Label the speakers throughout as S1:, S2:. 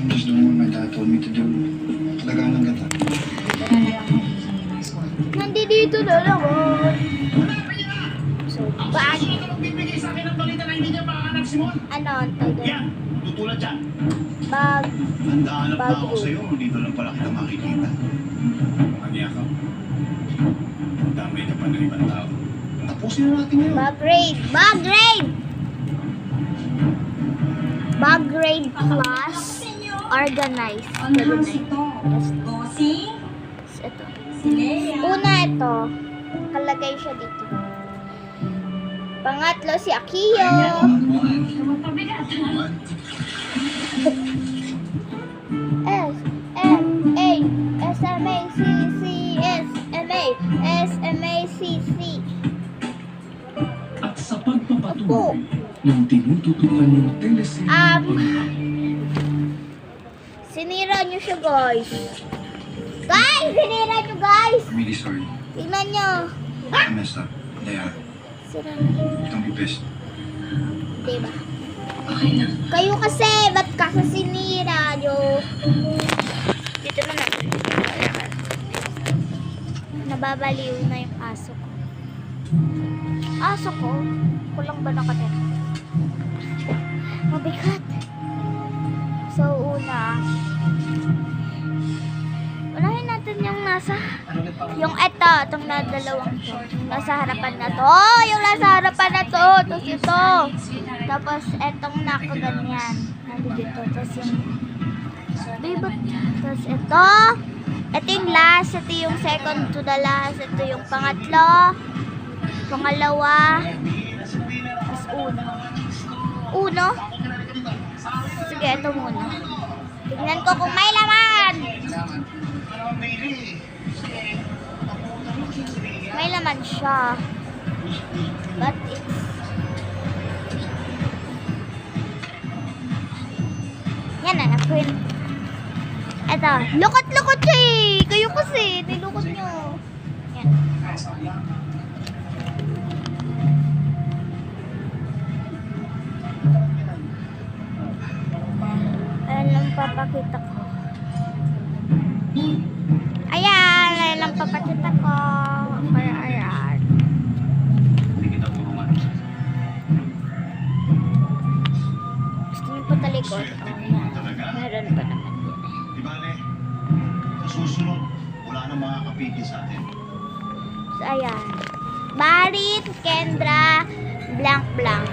S1: just doing what my dad told me to do. Talagang kita.
S2: Nandito na naman. So, bag. Ano ang tagal?
S3: Tutulad dyan.
S2: Bag.
S3: Nandahanap na ako
S2: Bago.
S3: sa'yo. Dito lang pala kita makikita. Kanya ka. Damay ka pa ng ibang tao. Tapusin na natin yun.
S2: Bag raid. Bag raid. Bag raid plus organize.
S4: Bossing,
S2: Ito.
S4: si Lea.
S2: Una ito. Kalagay siya dito. Pangatlo si Akiyo.
S4: Mabigat.
S2: S M A S M A C C S M A S M A C C.
S5: At sa pagpapatuloy ng tinututukan yung teleserye
S2: Sinira niyo siya, guys. Guys, sinira niyo, guys.
S1: I'm really sorry.
S2: Tingnan niyo.
S1: I messed up. Leia,
S2: Sira niyo.
S1: don't be pissed.
S2: Diba?
S4: Okay lang.
S2: Kayo kasi, ba't kasi sinira niyo? Dito na natin. Nababaliw na yung aso ko. Aso ko? Kulang ba nakatira? Mabigat. So, unahin natin yung nasa, yung itong na dalawang to. Nasa harapan na to. Oh, yung nasa harapan na to. Tapos ito. Tapos etong nakaganyan. Nandito. Tapos yung, diba? Tapos ito. Ito yung last. Ito yung second to the last. Ito yung pangatlo. Pangalawa. Tapos uno. Sige, ito muna. Tignan ko kung may laman. May laman siya. But it's... Yan na, na-print. Ito, lukot-lukot siya eh. Kayo kasi, nilukot nyo. Yan. Ayan lang papakita ko. Ayan lang papakita ko. Kaya ayan.
S3: Hindi kita tulungan.
S2: Gusto niyo pa talikod? Oh, yan. Meron pa naman yun eh.
S3: Di ba, Le? Sa susunod, wala nang makakapigil sa atin.
S2: So, ayan. Barit, Kendra, blank.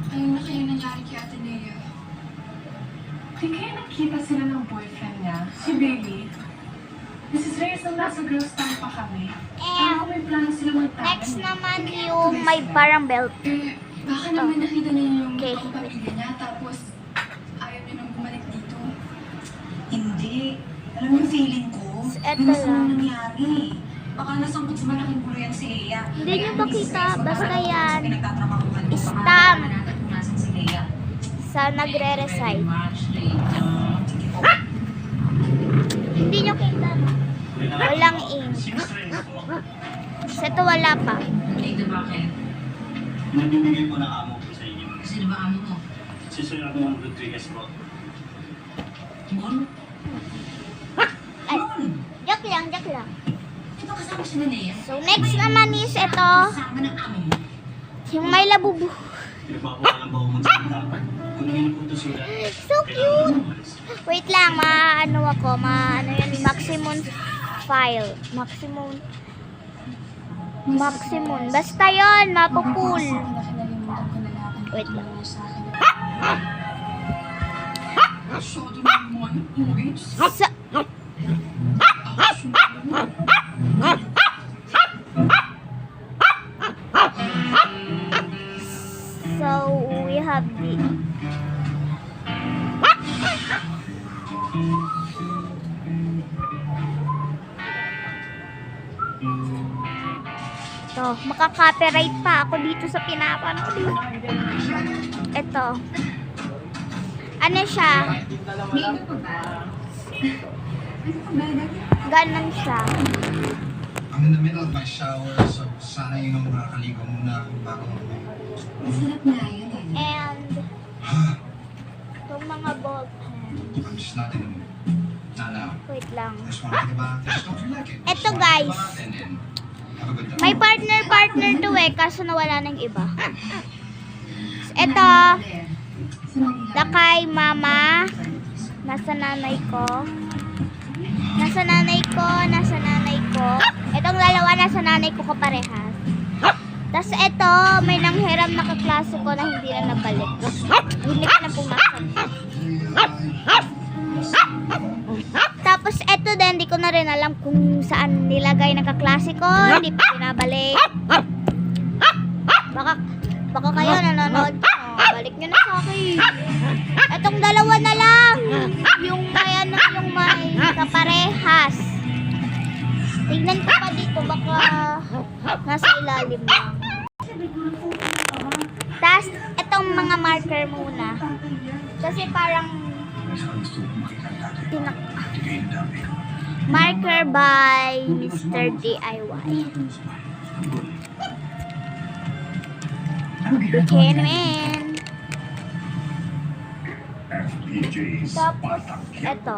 S6: Ayun na kayo nangyari kay Ate Nea. Di kaya nakita sila ng boyfriend niya, si Bailey. Mrs. Reyes, nung nasa girls time pa kami. Ako may plano sila magtanan.
S2: Next naman yung may parang belt.
S6: Eh, baka naman nakita niyo yung
S2: Okay.
S6: pamilya niya, tapos ayaw niyo nang bumalik dito.
S4: Hindi. Alam mo yung feeling ko?
S2: So, eto
S4: May masamang
S2: lang.
S4: nangyari. Baka nasangkot sa malaking gulo yan si Lea.
S2: Hindi niyo makita, basta yan.
S4: Pinagtatrabahuhan ko.
S2: Stamp.
S4: Baka natin kung nasan si Lea.
S2: Sa nagre-recite. Hindi niyo kita. Walang ink. Sa ito wala pa.
S4: Ito bakit?
S3: Nabibigay ko na amo ko sa inyo.
S4: Sino ba amo mo?
S3: Si Sir Ramon Rodriguez po.
S4: Mon?
S2: Ay, joke lang.
S4: Di ba kasama si Lea?
S2: So next naman is ito.
S4: Kasama ng amo mo.
S2: Yung may labubu.
S3: Pinagpapawalan ba ako magsalita? Kung hindi ko ito sila.
S2: So cute. Wait lang, maano yan, maximum file. Maximum. Basta yon, mapupul. Wait lang.
S6: Masyado naman, boys.
S2: Sa So, we have the... Ito, makaka-copyright pa ako dito sa pinapanood. Ito. Ano siya? Ganon siya.
S1: I'm in the middle of my shower, so sana yung makakaligo muna bago mamaya.
S4: Masarap nga yun eh.
S2: And, itong mga ball pen.
S1: I'm just not in the mood. Not now.
S2: Wait lang.
S1: I just want to think about this. Don't you like it?
S2: Eto guys,
S1: And then, have a good time.
S2: may partner to eh, kaso nawala ng iba. Eto,
S4: Sa Manila.
S2: lakay mama, nasa nanay ko. Nasa nanay ko. Etong dalawa nasa nanay ko kaparehas. Tapos eto, may nanghiram na kaklase ko na hindi na nabalik. Hindi ko na pumasok. Tapos eto din, hindi ko na rin alam kung saan nilagay ng kaklase ko. Hindi pa pinabalik. Baka kayo nanonood ko. Balik nyo na sa akin. Etong dalawa na lang. Yung may kaparehas. Tignan ko pa dito, baka nasa ilalim lang. Tapos, etong mga marker muna. Kasi parang marker by Mr. DIY. Buchanan.
S3: FPJ's
S2: Tapos,
S3: Batang
S2: eto.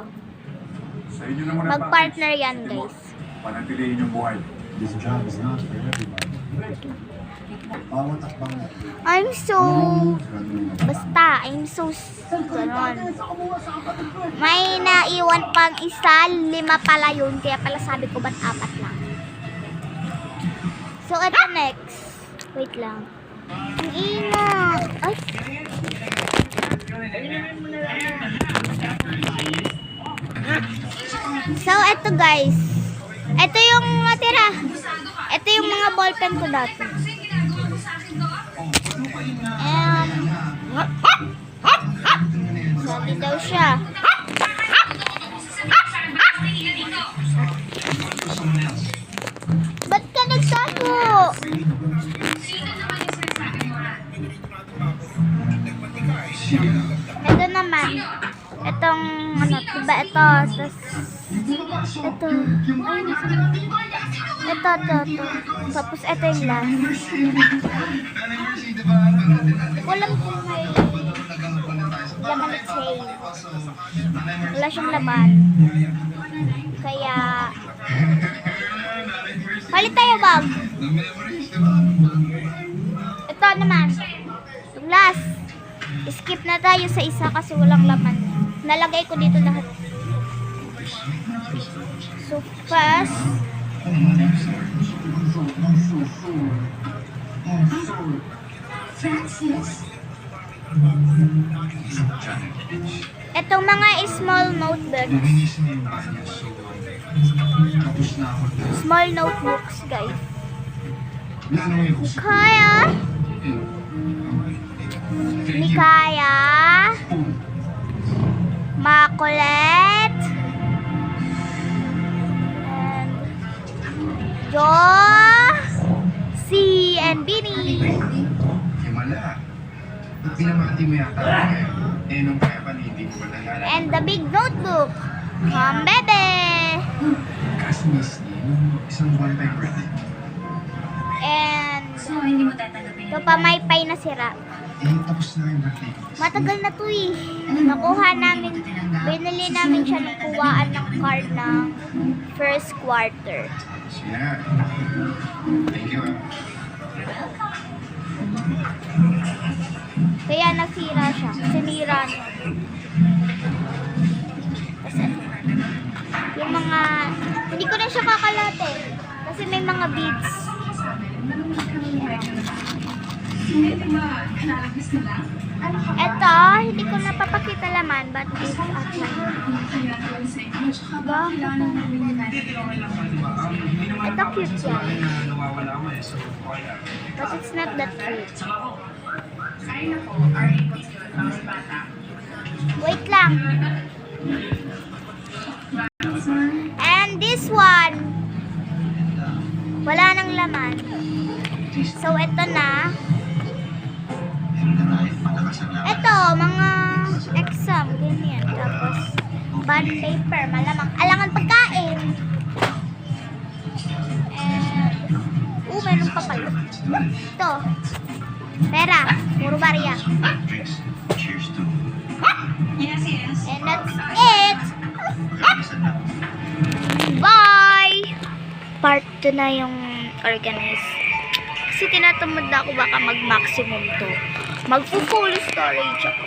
S3: Sa inyo naman ang
S2: Mag-partner yan, guys.
S3: panatilihin yung buhay.
S1: This job is not for everybody. Bawat akbang mo.
S2: I'm so... Basta, I'm so... Ganon. May naiwan pang isa, 5 pala yun. Kaya pala sabi ko, ba't 4 lang? So, eto next. Wait lang. Ang ina. Ay. So, eto guys. Eto yung natira. Ito yung mga ballpen ko dati. Sabi daw siya. Ba't ka nagtago? Ito naman. Itong ano, diba ito. Tapos, ito. Ay, ito. Tapos ito yung last. Walang kung may laman na chain. Wala siyang laman. Kaya, palit tayo, Bob. Ito naman. Yung last. Skip na tayo sa isa kasi walang laman. Nalagay ko dito lahat. So, first, itong mga small notebooks.
S1: Nilinisin niya yung banyo, so tapos na ako.
S2: Small notebooks, guys.
S1: Lalo yung
S2: Kaya, Mikaya, Makulet, and Jo, Si, and Bini.
S1: Himala. Ba't pinamati mo yata? Eh, nung kaya pa hindi ko ba nalala?
S2: And the big notebook. Come, bebe.
S1: Kasi miss niya, yung isang one-time birthday.
S2: And
S4: So, hindi mo tatanggapin
S2: ito pa may pay na sira.
S1: Eh, tapos na yung birthday ko.
S2: Matagal na to eh. Nakuha namin, binili namin siya ng kuwaan ng card ng first quarter.
S1: So, yeah. Thank you,
S2: Kaya nasira siya. Sinira niya. Kasi, yung mga, hindi ko na siya kakalate. Kasi may mga beads.
S6: Hindi ba kanalagis nila? Ano ka ba?
S2: Ito, hindi ko napapakita laman, but it's outline.
S6: Kaya naman sa inyo. Tsaka ba, kailangan namin natin.
S2: Ito cute yan. But it's not that cute.
S6: Ay nako, RA po sila ng mga bata.
S2: Wait lang. And this one, wala nang laman. So, ito na. Ito, mga exam, ganyan. Tapos, bond paper, malamang. Alangan pagkain. And, Pera. Puro barya.
S3: Drinks. Cheers to.
S4: Yes, yes.
S2: And that's it.
S3: Kalisan na.
S2: Bye! Part 2 na yung organize. Kasi tinatamad na ako baka mag-maximum to. Mag-full storage ako.